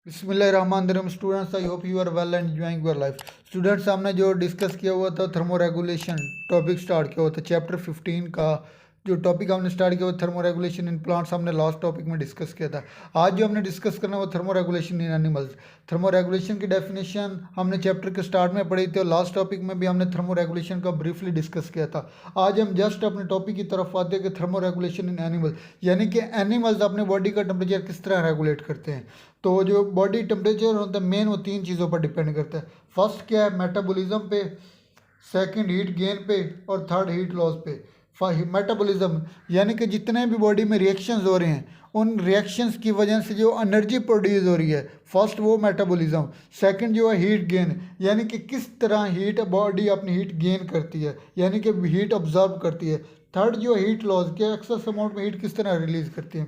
बिस्मिल्लाहिर्रहमानिर्रहीम students, I hope you are well and enjoying your life. Students, हमने जो discuss किया हुआ था थर्मो रेगुलेशन टॉपिक स्टार्ट किया हुआ था चैप्टर 15 का। जो टॉपिक हमने स्टार्ट किया हुआ थर्मो रेगुलेशन इन प्लांट्स हमने लास्ट टॉपिक में डिस्कस किया था। आज जो हमने डिस्कस करना है वो thermo regulation in animals. Thermo regulation की डेफिनेशन हमने चैप्टर के स्टार्ट में पढ़ी थी और लास्ट टॉपिक में भी हमने थर्मो रेगुलेशन का ब्रीफली डिस्कस किया था। आज हम जस्ट अपने टॉपिक की तरफ आते हैं कि थर्मो रेगुलेशन इन एनिमल, यानी कि एनिमल्स अपने बॉडी का टेम्परेचर किस तरह रेगुलेट करते हैं। तो जो बॉडी टेम्परेचर होता है मेन वो तीन चीज़ों पर डिपेंड करता है। फर्स्ट क्या है, मेटाबॉलिज्म पे, सेकंड हीट गेन पे और थर्ड हीट लॉस पे। मेटाबॉलिज्म यानी कि जितने भी बॉडी में रिएक्शंस हो रहे हैं उन रिएक्शंस की वजह से जो एनर्जी प्रोड्यूस हो रही है, फर्स्ट वो मेटाबॉलिज्म। सेकंड जो है हीट गेन, यानी कि किस तरह हीट बॉडी अपनी हीट गेन करती है, यानी कि हीट ऑब्जर्व करती है। थर्ड जो हीट लॉस, के एक्सेस अमाउंट में हीट किस तरह रिलीज करती है।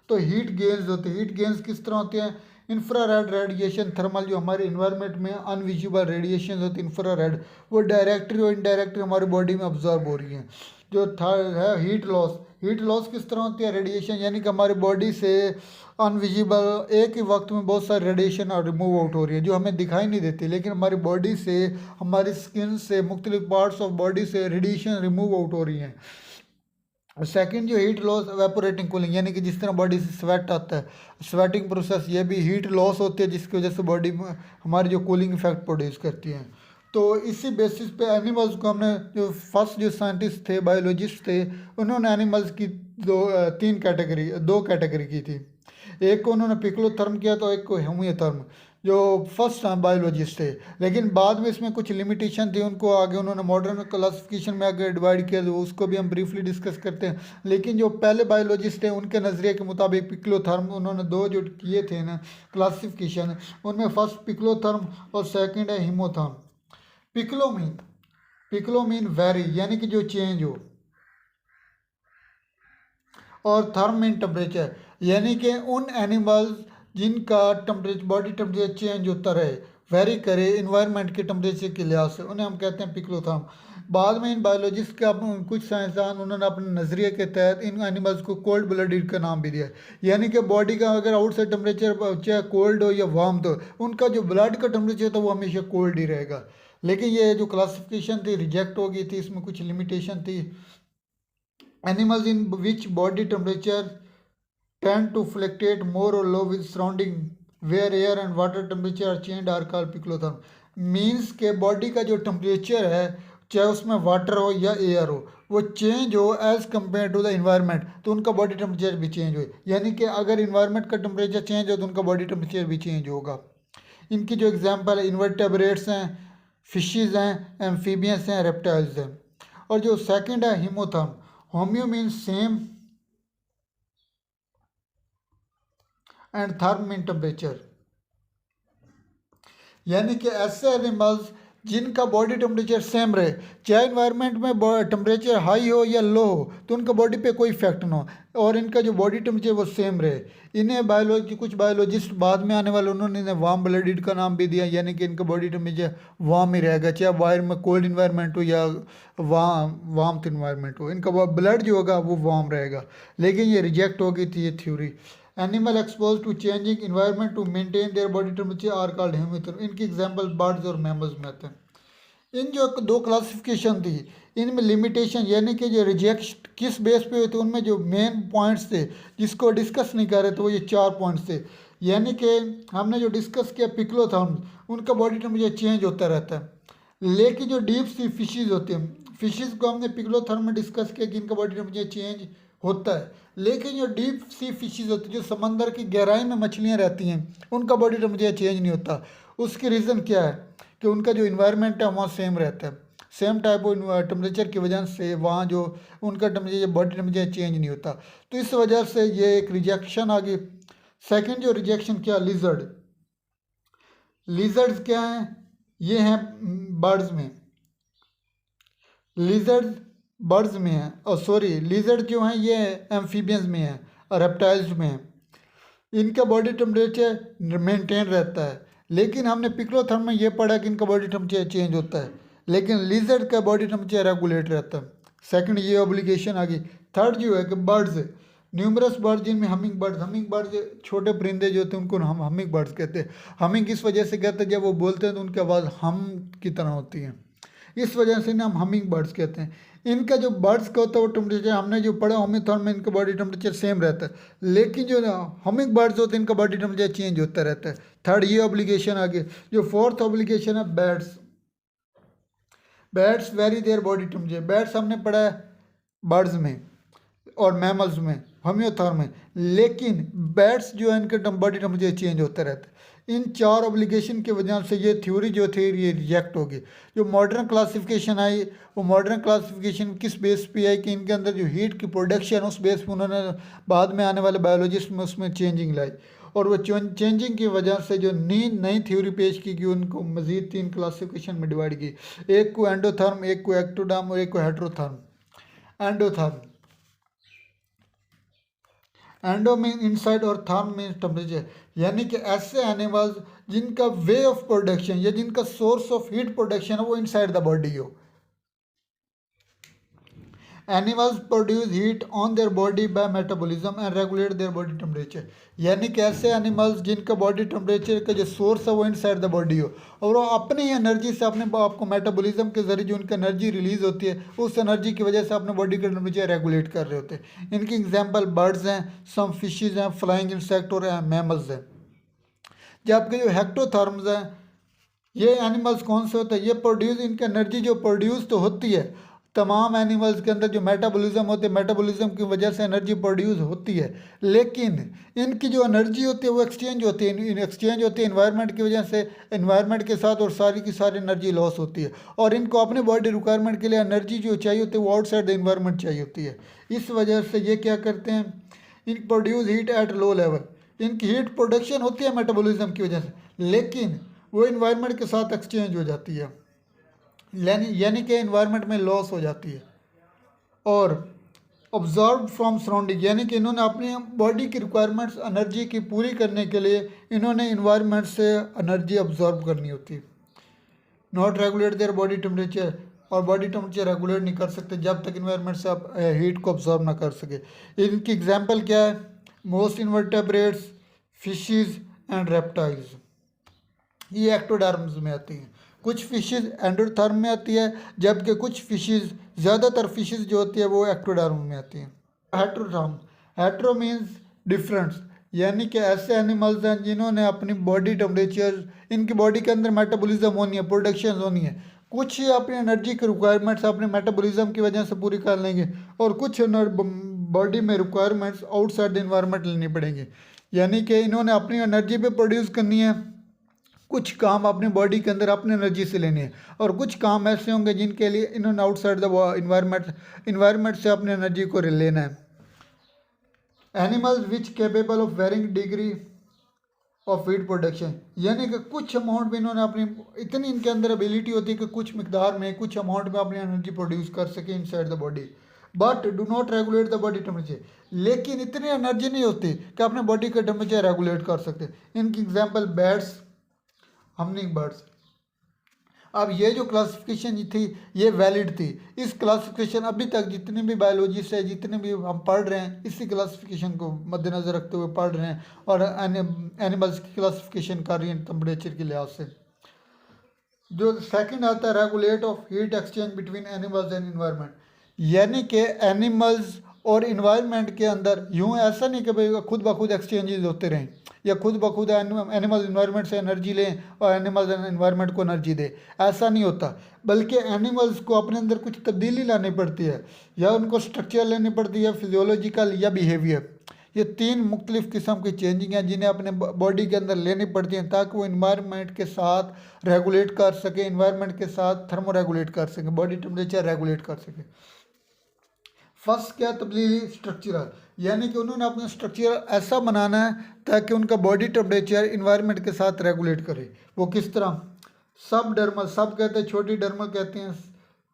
तो हीट गेन्स होते हैं। हीट गेन्स किस तरह होते हैं, इंफ्रारेड रेडिएशन, थर्मल जो हमारे इन्वायरमेंट में अनविजिबल रेडिएशन होती है इंफ्रारेड, वो डायरेक्टली और इनडायरेक्टली हमारी बॉडी में ऑब्जर्व हो रही हैं। जो थर्ड है हीट लॉस, हीट लॉस किस तरह होती है, रेडिएशन, यानी कि हमारी बॉडी से अनविजिबल एक ही वक्त में बहुत सारी रेडिएशन और रिमूव आउट हो रही है जो हमें दिखाई नहीं देती, लेकिन हमारी बॉडी से, हमारी स्किन से, मुख्तलिफ पार्ट्स ऑफ बॉडी से रेडिएशन रिमूव आउट हो रही हैं। सेकंड जो हीट लॉस, वेपोरेटिंग कूलिंग, यानी कि जिस तरह बॉडी से स्वेट आता है, स्वेटिंग प्रोसेस, ये भी हीट लॉस होती है जिसकी वजह से बॉडी में हमारी जो कूलिंग इफेक्ट प्रोड्यूस करती हैं। तो इसी बेसिस पे एनिमल्स को हमने, जो फर्स्ट जो साइंटिस्ट थे, बायोलॉजिस्ट थे, उन्होंने एनिमल्स की दो कैटेगरी की थी। एक को उन्होंने पिक्लोथर्म किया तो एक को होमियोथर्म, जो फर्स्ट बायोलॉजिस्ट थे। लेकिन बाद में इसमें कुछ लिमिटेशन थी, उनको आगे उन्होंने मॉडर्न क्लासिफिकेशन में आगे डिवाइड किया, तो उसको भी हम ब्रीफली डिस्कस करते हैं। लेकिन जो पहले बायोलॉजिस्ट हैं उनके नज़रिए के मुताबिक पिक्लोथर्म, उन्होंने दो जो किए थे ना क्लासिफिकेशन, उनमें फर्स्ट पिक्लोथर्म और सेकेंड है हीमोथर्म। पिक्लोमीन, पिक्लोमीन वेरी, यानी कि जो चेंज हो, और थर्म मीन टेम्परेचर, यानी कि उन एनिमल्स जिनका टेम्परेचर, बॉडी टेम्परेचर चेंज होता रहे, वेरी करे इन्वायरमेंट के टेम्परेचर के लिहाज से, उन्हें हम कहते हैं पिक्लोथर्म। बाद में इन बायोलॉजिस्ट के कुछ साइंसदान, उन्होंने अपने नज़रिए के तहत इन एनिमल्स को कोल्ड ब्लडेड का नाम भी दिया, यानी कि बॉडी का अगर आउटसाइड टेम्परेचर चाहे कोल्ड हो या वार्म, तो उनका जो ब्लड का टेम्परेचर था वो हमेशा कोल्ड ही रहेगा। लेकिन ये जो क्लासिफिकेशन थी रिजेक्ट हो गई थी, इसमें कुछ लिमिटेशन थी। Animals in which body temperature tend to fluctuate more or low with surrounding, where air and water temperature are changed, are called poikilotherm. Means के बॉडी का जो टेम्परेचर है, चाहे उसमें वाटर हो या एयर हो, वो चेंज हो as compare to the environment, तो उनका बॉडी टेम्परेचर भी चेंज हो, यानी कि अगर इन्वायरमेंट का टेम्परेचर चेंज हो तो उनका बॉडी टेम्परेचर भी चेंज होगा। इनकी जो एग्जांपल है, इन्वर्टेब्रेट्स हैं, फिशेज हैं, एम्फीबियंस हैं, रेप्टाइल्स हैं। और जो सेकंड है homeotherm, homeo means same and therm mean temperature, यानी कि ऐसे एनिमल्स जिनका बॉडी टेम्परेचर सेम रहे, चाहे इन्वायरमेंट में टेम्परेचर हाई हो या लो हो, तो उनका बॉडी पे कोई इफेक्ट ना हो, और इनका जो बॉडी टेम्परेचर वो सेम रहे। इन्हें कुछ बायोलॉजिस्ट बाद में आने वाले, उन्होंने इन्हें वार्म ब्लडेड का नाम भी दिया, यानी कि इनका बॉडी टेम्परेचर वार्म ही रहेगा, चाहे वायर में कोल्ड इन्वायरमेंट हो या वार्म इन्वायरमेंट हो, इनका ब्लड जो होगा वो वार्म रहेगा। लेकिन ये रिजेक्ट हो गई थी ये theory. Animal expose to changing environment to maintain their body temperature are called homeotherm. इनकी एग्जांपल बर्ड्स और मैमल्स में आते हैं। इन जो दो क्लासिफिकेशन थी, इनमें लिमिटेशन, यानी कि जो रिजेक्ट किस बेस पे हुए थे, उनमें जो मेन पॉइंट्स थे जिसको डिस्कस नहीं कर रहे थे वो ये चार पॉइंट्स थे। यानी कि हमने जो डिस्कस किया पिक्लोथर्म्स, उनका बॉडी टेम्परेचर चेंज होता रहता है। लेकिन जो डीप सी फिशेज होते हैं, फिशेज को हमने पिक्लोथर्म में डिस्कस किया कि इनका बॉडी टेम्परेचर चेंज होता है। लेकिन जो डीप सी फिशेज होती है, जो समंदर की गहराई में मछलियाँ रहती हैं, उनका बॉडी टेम्परेचर चेंज नहीं होता। उसकी रीज़न क्या है कि उनका जो इन्वायरमेंट है वहाँ सेम रहता है, सेम टाइप ऑफ टेम्परेचर की वजह से वहाँ जो उनका टेम्परेचर, बॉडी टेम्परेचर चेंज नहीं होता। तो इस वजह से ये एक रिजेक्शन आ गई। सेकेंड जो रिजेक्शन क्या, लिजर्ड। लिजर्ड्स क्या हैं, ये हैं बर्ड्स में, लिजर्ड बर्ड्स में है, और सॉरी लिजर्ड जो हैं ये एम्फीबियंस में है और रेप्टाइल्स में है। इनका बॉडी टेम्परेचर मेंटेन रहता है। लेकिन हमने पिक्लोथर्म में ये पढ़ा कि इनका बॉडी टेम्परेचर चेंज होता है, लेकिन लिजर्ड का बॉडी टेम्परेचर रेगुलेट रहता है। सेकंड ये ऑब्लिगेशन आ गई। थर्ड जो है कि बर्ड्स, न्यूमरस बर्ड जिनमें हमिंग बर्ड छोटे परिंदे जो होते हैं उनको हम हमिंग बर्ड्स कहते हैं। हमिंग इस वजह से कहते हैं जब वो बोलते हैं तो उनकी आवाज़ हम की तरह होती है, इस वजह से इन्हें हम हमिंग बर्ड्स कहते हैं। इनका जो बर्ड्स का होता है वो टेम्परेचर हमने जो पढ़ा ओमिथॉन में इनका बॉडी टेम्परेचर सेम रहता है, लेकिन जो हमिंग बर्ड्स होते हैं इनका बॉडी टेम्परेचर चेंज होता रहता है। थर्ड ये ऑब्लिगेशन आगे। जो फोर्थ ऑब्लिगेशन है bats, bats very there body temperature. Bats हमने पढ़ा है बर्ड्स में और मैमल्स में, होम्योथॉर्म में, लेकिन बैट्स जो है इनका बॉडी टेम्परेचर चेंज होता रहता है। इन चार ऑब्लिगेशन की वजह से ये थ्योरी जो थी ये रिजेक्ट होगी। जो मॉडर्न क्लासिफिकेशन आई वो मॉडर्न क्लासिफिकेशन किस बेस पे आई कि इनके अंदर जो हीट की प्रोडक्शन उस बेस पे उन्होंने बाद में आने वाले बायोलॉजिस्ट में उसमें चेंजिंग लाई, और वो चेंजिंग की वजह से जो नई थ्योरी पेश की गई उनको मज़ीद 3 क्लासिफिकेशन में डिवाइड की। एक को एंडोथर्म, एक को एक्टोडर्म और एक को हेट्रोथर्म। एंडोथर्म, एंडो मीन इनसाइड और थर्म मीन टेम्परेचर, यानी कि ऐसे एनिमल्स जिनका वे ऑफ प्रोडक्शन या जिनका सोर्स ऑफ हीट प्रोडक्शन है वो इनसाइड द बॉडी हो। Animals produce heat on their body by metabolism and regulate there body temperature, यानी कि ऐसे एनिमल्स जिनका बॉडी टेम्परेचर का जो सोर्स है वो इनसाइड द बॉडी हो और वो अपनी ही एनर्जी से अपने आपको मेटाबॉलिज्म के जरिए जो उनकी एनर्जी रिलीज होती है उस एनर्जी की वजह से अपने बॉडी का टेम्परेचर रेगुलेट कर रहे होते हैं। इनकी एग्जाम्पल बर्ड्स हैं, सम फिशेज हैं, फ्लाइंग इंसेक्ट और मैमल्स हैं। जबकि जो हेक्टोथर्म्स हैं ये एनिमल्स कौन से होते हैं, ये प्रोड्यूस, इनकी एनर्जी जो प्रोड्यूस तो होती है, तमाम एनिमल्स के अंदर जो मेटाबॉलिज्म होते हैं मेटाबॉलिज्म की वजह से एनर्जी प्रोड्यूस होती है, लेकिन इनकी जो एनर्जी होती है वो एक्सचेंज होती है, एक्सचेंज होती है इन्वायरमेंट की वजह से, इन्वायरमेंट के साथ, और सारी की सारी एनर्जी लॉस होती है और इनको अपने बॉडी रिक्वायरमेंट के लिए एनर्जी जो चाहिए होती है वो आउटसाइड द इन्वायरमेंट चाहिए होती है। इस वजह से ये क्या करते हैं, इन produce heat at low level, इनकी हीट प्रोडक्शन होती है मेटाबॉलिज्म की वजह से, लेकिन वो इन्वायरमेंट के साथ एक्सचेंज हो जाती है, यानी कि इन्वायरमेंट में लॉस हो जाती है। और ऑब्जर्व फ्रॉम सराउंडिंग, यानी कि इन्होंने अपनी बॉडी की रिक्वायरमेंट्स एनर्जी की पूरी करने के लिए इन्होंने इन्वायरमेंट से एनर्जी ऑब्जर्व करनी होती है। Not regulate there body temperature, और बॉडी टेम्परेचर रेगुलेट नहीं कर सकते जब तक इन्वायरमेंट से आप हीट को ऑब्जर्व ना कर सके। इनकी एग्जांपल क्या है, मोस्ट इन्वर्टेब्रेट्स, फिशेस एंड रेप्टाइल्स, ये एक्टोडर्म्स में आती हैं। कुछ फिशेस एंडोथर्म में आती है जबकि कुछ फिशेस, ज़्यादातर फिशेस जो होती है वो एक्टोडर्म में आती हैं। हेट्रोथर्म, हेट्रो मीन्स डिफरेंस, यानी कि ऐसे एनिमल्स हैं जिन्होंने अपनी बॉडी टेम्परेचर, इनकी बॉडी के अंदर मेटाबॉलिज्म होनी है, प्रोडक्शन होनी है, कुछ ही अपनी एनर्जी की रिक्वायरमेंट्स अपने मेटाबॉलिज्म की वजह से पूरी कर लेंगे और कुछ बॉडी में रिक्वायरमेंट्स आउटसाइड द इन्वायरमेंट लेनी पड़ेंगी, यानी कि इन्होंने अपनी एनर्जी भी प्रोड्यूस करनी है, कुछ काम अपनी बॉडी के अंदर अपनी एनर्जी से लेने हैं, और कुछ काम ऐसे होंगे जिनके लिए इन्होंने आउटसाइड द इन्वायरमेंट से अपनी एनर्जी को लेना है। Animals which capable of varying degree of heat production, यानी कि कुछ अमाउंट में इन्होंने अपनी, इतनी इनके अंदर एबिलिटी होती है कि कुछ मिकदार में, कुछ अमाउंट में अपनी एनर्जी प्रोड्यूस कर सके inside the body, but do not regulate the body temperature, लेकिन इतनी एनर्जी नहीं होती कि अपने बॉडी का टेम्परेचर रेगुलेट कर सकते। इनकी एग्जाम्पल बैट्स, हमिंग बर्ड्स। अब ये जो क्लासिफिकेशन थी ये वैलिड थी, इस क्लासिफिकेशन अभी तक जितने भी बायोलॉजिस्ट है, जितने भी हम पढ़ रहे हैं, इसी क्लासिफिकेशन को मद्देनज़र रखते हुए पढ़ रहे हैं और एनिमल्स की क्लासिफिकेशन कर रही हैं टेम्परेचर के लिहाज से। जो सेकंड आता है regulate of heat exchange between animals and environment, यानी कि एनिमल्स और इन्वायरमेंट के अंदर यूँ ऐसा नहीं कि भाई खुद ब खुद एक्सचेंजेस होते रहें या खुद ब खुद एनिमल इन्वायरमेंट से एनर्जी लें और एनिमल्स इन्वायरमेंट को एनर्जी दे, ऐसा नहीं होता, बल्कि एनिमल्स को अपने अंदर कुछ तब्दीली लानी पड़ती है, या उनको स्ट्रक्चर लेनी पड़ती है, फिजियोलॉजिकल या बिहेवियर। ये 3 मुख्तलिफ किस्म की चेंजिंग हैं जिन्हें अपने बॉडी के अंदर लेनी पड़ती हैं ताकि वो इन्वायरमेंट के साथ रेगुलेट कर सके, इन्वायरमेंट के साथ थर्मो रेगुलेट कर सके, बॉडी टेम्परेचर रेगुलेट कर सके। फर्स्ट क्या तब्दीली, स्ट्रक्चरल, यानी कि उन्होंने अपना स्ट्रक्चर ऐसा बनाना है ताकि उनका बॉडी टेम्परेचर इन्वायरमेंट के साथ रेगुलेट करे। वो किस तरह, सब डर्मल, सब कहते हैं छोटी डर्मल कहते हैं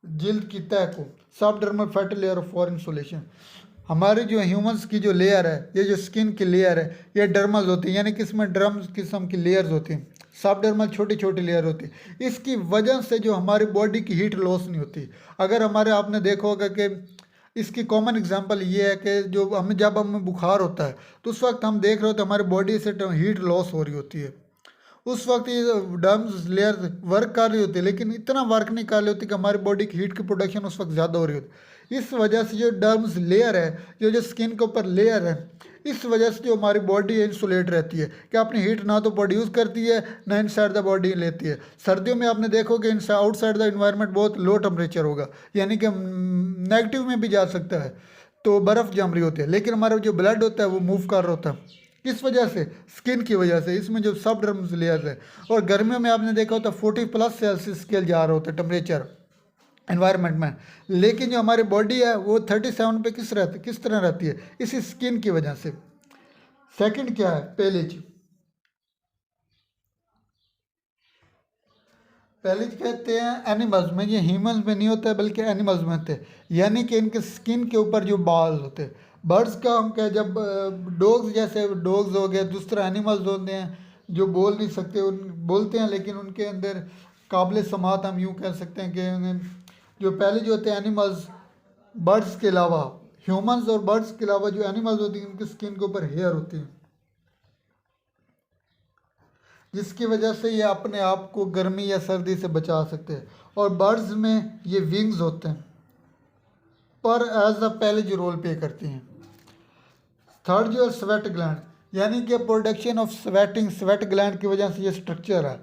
जिल्द की तह को, subdermal fatty layer of for insulation. हमारे जो ह्यूमंस की जो लेयर है, ये जो स्किन की लेयर है, ये डर्मल्स होती है, यानी कि इसमें ड्रम्स किस्म की लेयर्स होती हैं, सब डर्मल छोटी छोटी लेयर होती है। इसकी वजह से जो हमारी बॉडी की हीट लॉस नहीं होती। अगर हमारे, आपने देखा होगा कि इसकी कॉमन एग्जांपल ये है कि जो हमें जब हमें बुखार होता है तो उस वक्त हम देख रहे होते हैं हमारी बॉडी से हीट लॉस हो रही होती है। उस वक्त ये डर्म्स लेयर वर्क कर रही होती है, लेकिन इतना वर्क नहीं कर रही होती कि हमारी बॉडी की हीट की प्रोडक्शन उस वक्त ज़्यादा हो रही होती है। इस वजह से जो डर्म्स लेयर है, जो स्किन के ऊपर लेयर है, इस वजह से जो हमारी बॉडी इंसुलेट रहती है कि अपनी हीट ना तो प्रोड्यूस करती है ना इनसाइड द बॉडी लेती है। सर्दियों में आपने देखो कि आउटसाइड द इन्वायरमेंट बहुत लो टेम्परेचर होगा, यानी कि नेगेटिव में भी जा सकता है, तो बर्फ़ जम रही होती है, लेकिन हमारा जो ब्लड होता है वो मूव कर रहा होता है। किस वजह से? स्किन की वजह से। इसमें जो सब डर्म्स लेयर्स है, और गर्मियों में आपने देखा होता है 40+ सेल्सियस स्केल जा रहा होता है टेम्परेचर एनवायरनमेंट में, लेकिन जो हमारी बॉडी है वो 37 पे किस तरह रहती है? इसी स्किन की वजह से। सेकंड क्या है? पेलेज। पेलेज कहते हैं एनिमल्स में, ये ह्यूमंस में नहीं होता है बल्कि एनिमल्स में होते हैं, यानी कि इनके स्किन के ऊपर जो बाल होते हैं। बर्ड्स का हम क्या, जब डॉग्स, जैसे डॉग्स हो गए, दूसरा एनिमल्स होते हैं जो बोल नहीं सकते, उन बोलते हैं लेकिन उनके अंदर काबिल समात, हम यूँ कह सकते हैं कि उन्हें जो पेलेज होते हैं एनिमल्स, बर्ड्स के अलावा, ह्यूमंस और बर्ड्स के अलावा जो एनिमल्स होती हैं उनकी स्किन के ऊपर हेयर होती हैं, जिसकी वजह से ये अपने आप को गर्मी या सर्दी से बचा सकते हैं। और बर्ड्स में ये विंग्स होते हैं पर as a Pelé's role play करती हैं। थर्ड जो है स्वेट ग्लैंड, यानी कि प्रोडक्शन ऑफ स्वेट ग्लैंड की वजह से ये स्ट्रक्चर है,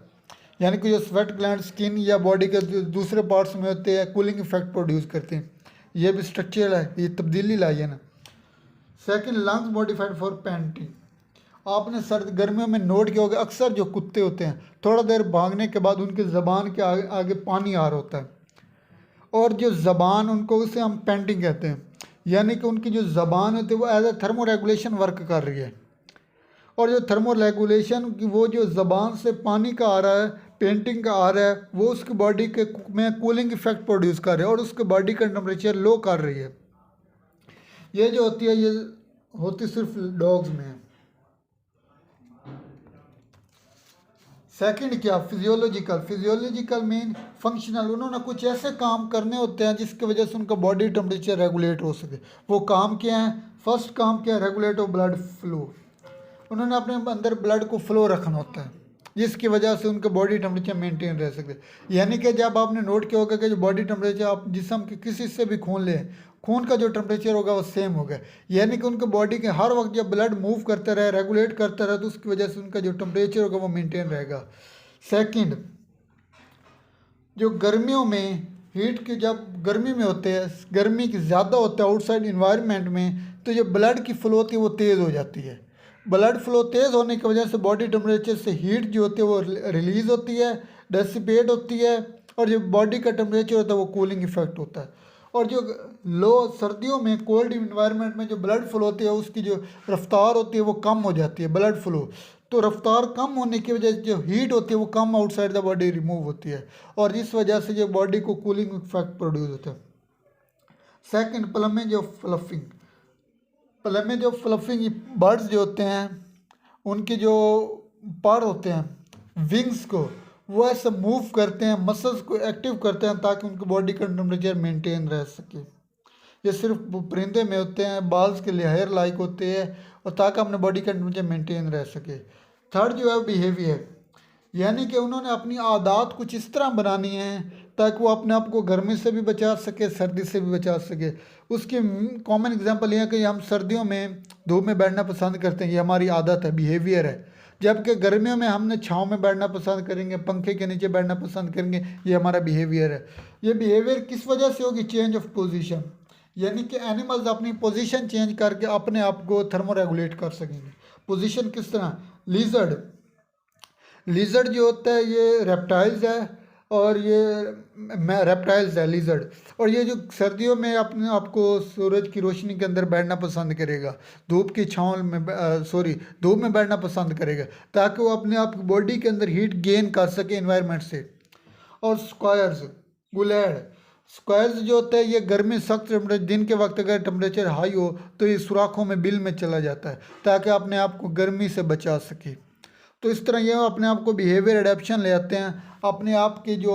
यानी कि जो स्वेट ग्लैंड स्किन या बॉडी के दूसरे पार्ट्स में होते हैं, कूलिंग इफेक्ट प्रोड्यूस करते हैं। ये भी स्ट्रक्चर है, ये तब्दीली लाई है ना। Second, lungs modified for painting. आपने सर्द गर्मियों में नोट किया होगा, अक्सर जो कुत्ते होते हैं थोड़ा देर भागने के बाद उनकी ज़बान के आगे पानी आ रहा होता है, और जो ज़बान, उनको उसे हम पेंटिंग कहते हैं, यानी कि उनकी जो ज़बान होती है वो as a thermoregulation work कर रही है। और जो थर्मो रेगुलेशन की वो जो ज़बान से पानी का आ रहा है, पेंटिंग का आ रहा है, वो उसकी बॉडी के में कूलिंग इफेक्ट प्रोड्यूस कर रही है और उसके बॉडी का टेम्परेचर लो कर रही है। ये जो होती है, ये होती सिर्फ डॉग्स में है। सेकंड क्या? Physiological mean functional. उन्होंने कुछ ऐसे काम करने होते हैं जिसकी वजह से उनका बॉडी टेम्परेचर रेगुलेट हो सके। वो काम क्या है? फर्स्ट काम क्या है? Regulate of blood flow. उन्होंने अपने अंदर ब्लड को फ्लो रखना होता है, जिसकी वजह से उनका बॉडी टेम्परेचर मेंटेन रह सके। यानी कि जब आपने नोट किया होगा कि जो बॉडी टेम्परेचर आप जिस्म के किसी से भी खून लें, खून का जो टेम्परेचर होगा वो सेम होगा, यानी कि उनके बॉडी के हर वक्त जब ब्लड मूव करता रहे, रेगुलेट करता रहे, तो उसकी वजह से उनका जो टेम्परेचर होगा वो मेंटेन रहेगा। सेकंड, जो गर्मियों में हीट की, जब गर्मी में होते हैं, गर्मी की ज़्यादा होता है आउटसाइड इन्वायरमेंट में, तो जो ब्लड की फ्लो होती है वो तेज़ हो जाती है। ब्लड फ्लो तेज़ होने की वजह से बॉडी टेम्परेचर से हीट जो होती है वो रिलीज़ होती है, डेसिपेट होती है, और जो बॉडी का टेम्परेचर होता है वो कूलिंग इफेक्ट होता है। और जो लो सर्दियों में कोल्ड इन्वायरमेंट में जो ब्लड फ्लो होती है उसकी जो रफ्तार होती है वो कम हो जाती है, ब्लड फ्लो। तो रफ्तार कम होने की वजह से जो हीट होती है वो come outside the body remove होती है, और इस वजह से जो बॉडी को कूलिंग इफेक्ट प्रोड्यूस होता है। Second, plumage of fluffing. Plumage of fluffing, birds जो होते हैं उनके जो पर होते हैं विंग्स को, वो ऐसे मूव करते हैं, मसल्स को एक्टिव करते हैं ताकि उनकी बॉडी का टेम्परेचर मेंटेन रह सके। ये सिर्फ परिंदे में होते हैं, बाल्स के लिए हेयर लाइक होते हैं, और ताकि अपने बॉडी का टेम्परेचर मेंटेन रह सके। थर्ड जो है बिहेवियर, यानी कि उन्होंने अपनी आदत कुछ इस तरह बनानी है ताकि वो अपने आप को गर्मी से भी बचा सके, सर्दी से भी बचा सके। उसकी कॉमन एग्जांपल यह है कि हम सर्दियों में धूप में बैठना पसंद करते हैं, ये हमारी आदत है, बिहेवियर है। जबकि गर्मियों में हमने छाँव में बैठना पसंद करेंगे, पंखे के नीचे बैठना पसंद करेंगे, ये हमारा बिहेवियर है। ये बिहेवियर किस वजह से होगी? चेंज ऑफ पोजीशन, यानी कि एनिमल्स अपनी पोजीशन चेंज करके अपने आप को थर्मो रेगुलेट कर सकेंगे। पोजीशन किस तरह? लिजर्ड जो होता है ये रेप्टाइल्स है, और ये रेप्टाइल्स है लिजर्ड, और ये जो सर्दियों में अपने आप को सूरज की रोशनी के अंदर बैठना पसंद करेगा, धूप की छाँव में धूप में बैठना पसंद करेगा ताकि वो अपने आप की बॉडी के अंदर हीट गेन कर सके इन्वायरमेंट से। और स्क्वायर्स, गुलेड, स्क्वायर्स जो होता है ये गर्मी सख्त टेम्परेचर, दिन के वक्त अगर टेम्परेचर हाई हो तो ये सुराखों में बिल में चला जाता है ताकि अपने आप को गर्मी से बचा सके। तो इस तरह ये अपने आप को बिहेवियर एडेप्शन ले आते हैं, अपने आप की जो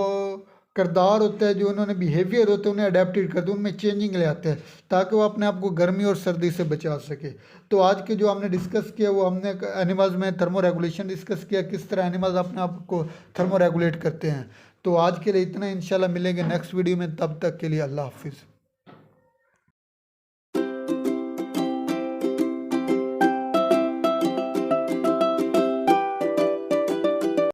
किरदार होता है, जो उन्होंने बिहेवियर होते हैं, उन्हें अडेप्टेड करते हैं, उनमें चेंजिंग ले आते हैं ताकि वो अपने आप को गर्मी और सर्दी से बचा सके। तो आज के जो हमने डिस्कस किया वो हमने एनिमल्स में थर्मो रेगुलेशन डिस्कस किया, किस तरह एनिमल्स अपने आप को थर्मो रेगुलेट करते हैं। तो आज के लिए इतना, इंशाल्लाह मिलेंगे नेक्स्ट वीडियो में, तब तक के लिए अल्लाह हाफिज़।